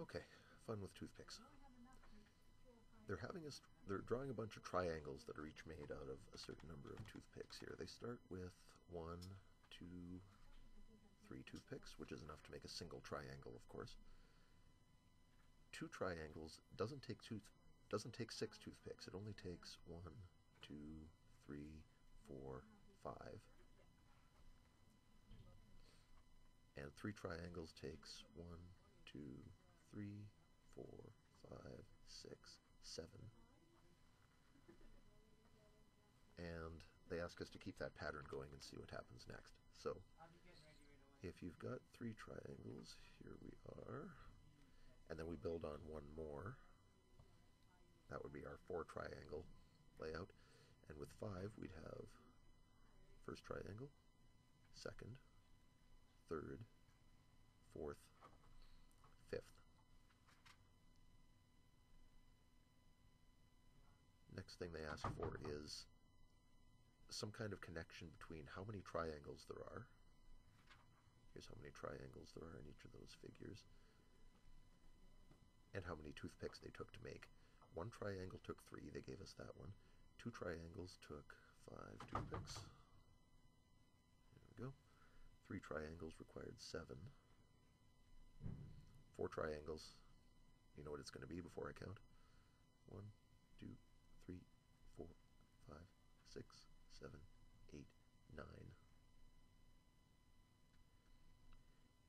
Okay, fun with toothpicks. They're drawing a bunch of triangles that are each made out of a certain number of toothpicks here. They start with one, two, three toothpicks, which is enough to make a single triangle, of course. Two triangles doesn't take six toothpicks. It only takes one, two, three, four, five. And three triangles takes one, two, three, four, five, six, seven. And they ask us to keep that pattern going and see what happens next. So if you've got three triangles, here we are, and then we build on one more, that would be our four triangle layout. And with five, we'd have first triangle, second, third, fourth, fifth. Next thing they ask for is some kind of connection between how many triangles there are. Here's how many triangles there are in each of those figures, and how many toothpicks they took to make. One triangle took three, they gave us that one. Two triangles took five toothpicks. There we go. Three triangles required seven. Four triangles, you know what it's going to be before I count. 1, 2, 3, 4, 5, 6, 7, 8, 9.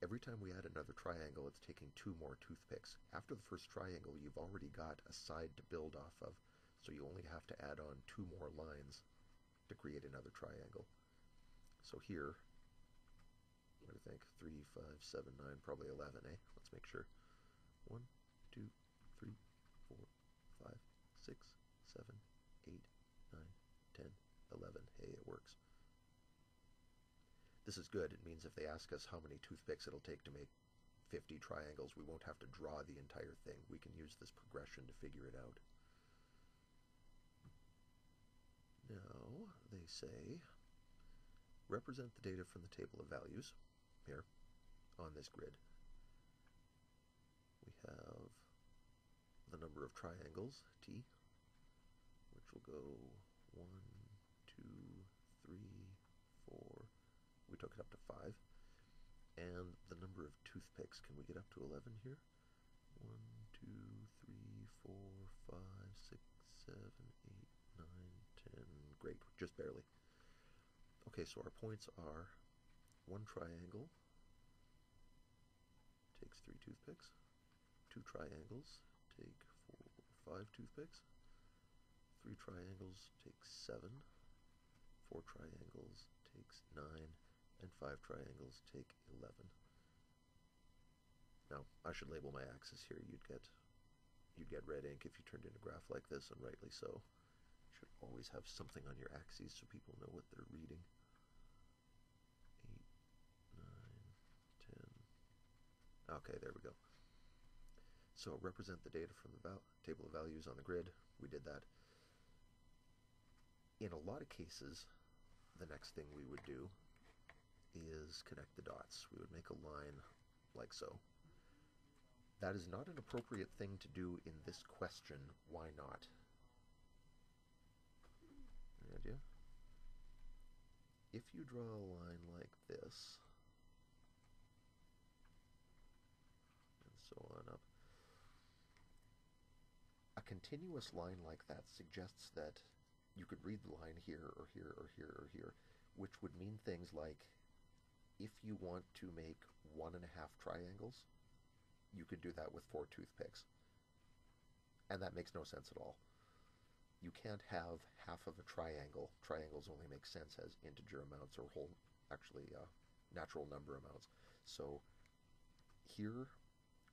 Every time we add another triangle, it's taking two more toothpicks. After the first triangle, you've already got a side to build off of, so you only have to add on two more lines to create another triangle. So here, what do you think? 3, 5, 7, 9, probably 11, eh? Let's make sure. 1, 2, 3, 4, 5, 6, 7, 8, 9, 10, 11. Hey, it works. This is good. It means if they ask us how many toothpicks it'll take to make 50 triangles, we won't have to draw the entire thing. We can use this progression to figure it out. Now, they say, represent the data from the table of values here on this grid. We have the number of triangles, T, which will go 1, 2, 3, 4. We took it up to 5. And the number of toothpicks. Can we get up to 11 here? 1, 2, 3, 4, 5, 6, 7, 8, 9, 10. Great, just barely. Okay, so our points are one triangle takes 3 toothpicks. Two triangles take 5 toothpicks. 3 triangles takes 7. 4 triangles takes 9. And 5 triangles take 11. Now, I should label my axis here. You'd get red ink if you turned in a graph like this, and rightly so. You should always have something on your axes so people know what they're reading. 8, 9, 10. Okay, there we go. So represent the data from the table of values on the grid. We did that. In a lot of cases, the next thing we would do is connect the dots. We would make a line like so. That is not an appropriate thing to do in this question. Why not? Any idea? If you draw a line like this, and so on up, a continuous line like that suggests that you could read the line here or here or here or here, which would mean things like, if you want to make 1.5 triangles, you could do that with 4 toothpicks. And that makes no sense at all. You can't have half of a triangle. Triangles only make sense as integer amounts or natural number amounts. So here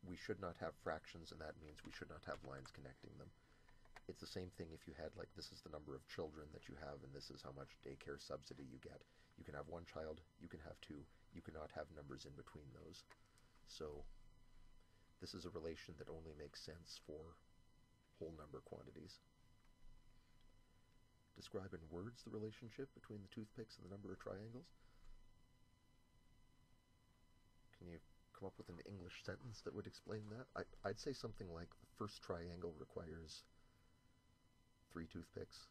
we should not have fractions, and that means we should not have lines connecting them. It's the same thing if you had, like, this is the number of children that you have, and this is how much daycare subsidy you get. You can have one child, you can have two, you cannot have numbers in between those. So this is a relation that only makes sense for whole number quantities. Describe in words the relationship between the toothpicks and the number of triangles. Can you come up with an English sentence that would explain that. I'd say something like the first triangle requires 3 toothpicks,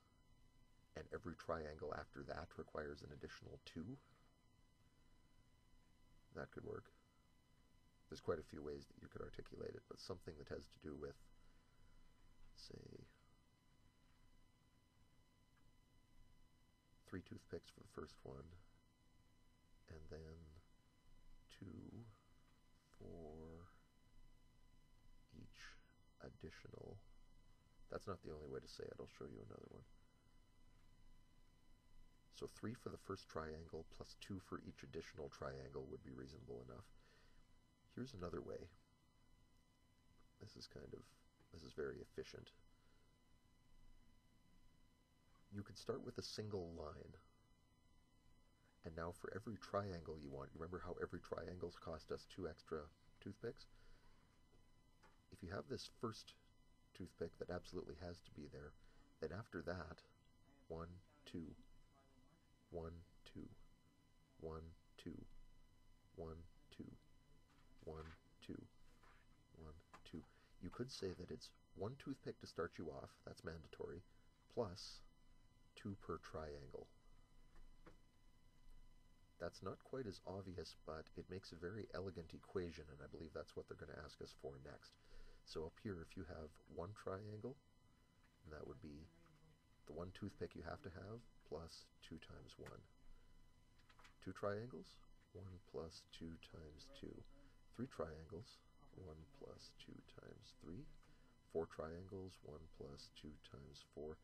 and every triangle after that requires an additional 2. That could work. There's quite a few ways that you could articulate it, but something that has to do with, say, 3 toothpicks for the first one, and then 2 for each additional. That's not the only way to say it. I'll show you another one. So 3 for the first triangle plus 2 for each additional triangle would be reasonable enough. Here's another way. This is very efficient. You could start with a single line, and now for every triangle you want, remember how every triangle cost us 2 extra toothpicks? If you have this first toothpick that absolutely has to be there, then after that, 1, 2, 1, 2, 1, 2, 1, 2, 1, 2, 1, 2. You could say that it's 1 toothpick to start you off, that's mandatory, plus 2 per triangle. That's not quite as obvious, but it makes a very elegant equation, and I believe that's what they're going to ask us for next. So up here, if you have 1 triangle, that would be the 1 toothpick you have to have, plus 2 times 1. 2 triangles, 1 plus 2 times 2. 3 triangles, 1 plus 2 times 3. 4 triangles, 1 plus 2 times 4.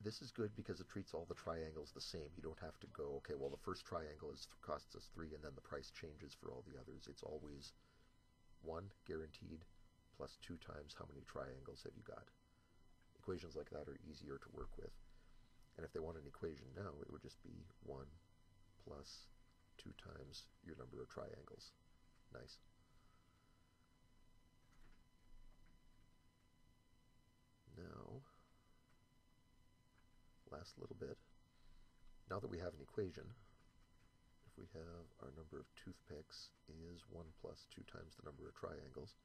This is good because it treats all the triangles the same. You don't have to go, okay, well, the first triangle costs us 3, and then the price changes for all the others. It's always 1 guaranteed plus 2 times how many triangles have you got. Equations like that are easier to work with. And if they want an equation now, it would just be 1 plus 2 times your number of triangles. Nice. Now, last little bit. Now that we have an equation, if we have our number of toothpicks is 1 plus 2 times the number of triangles,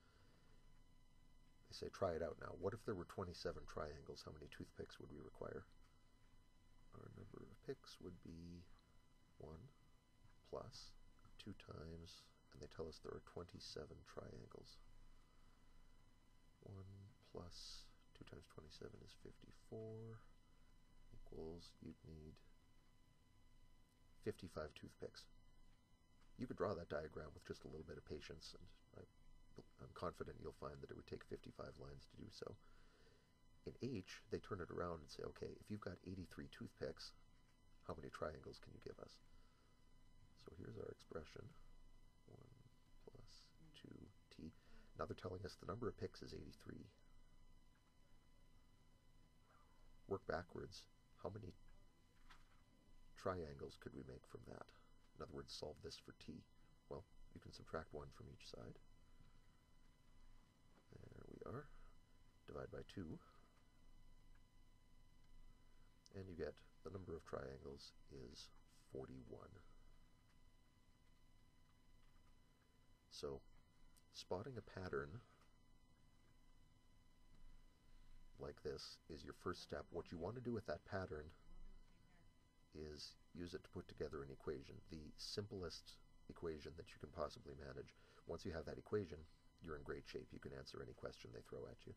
they say try it out now. What if there were 27 triangles? How many toothpicks would we require? Our number of picks would be 1 plus 2 times, and they tell us there are 27 triangles. 1 plus 2 times 27 is 54. Equals, you'd need 55 toothpicks. You could draw that diagram with just a little bit of patience, and I'm confident you'll find that it would take 55 lines to do so. In H, they turn it around and say, okay, if you've got 83 toothpicks, how many triangles can you give us? So here's our expression, 1 plus 2t. Now they're telling us the number of picks is 83. Work backwards. How many triangles could we make from that? In other words, solve this for t. Well, you can subtract 1 from each side. There we are. Divide by 2. And you get the number of triangles is 41. So, spotting a pattern like this is your first step. What you want to do with that pattern is use it to put together an equation, the simplest equation that you can possibly manage. Once you have that equation, you're in great shape. You can answer any question they throw at you.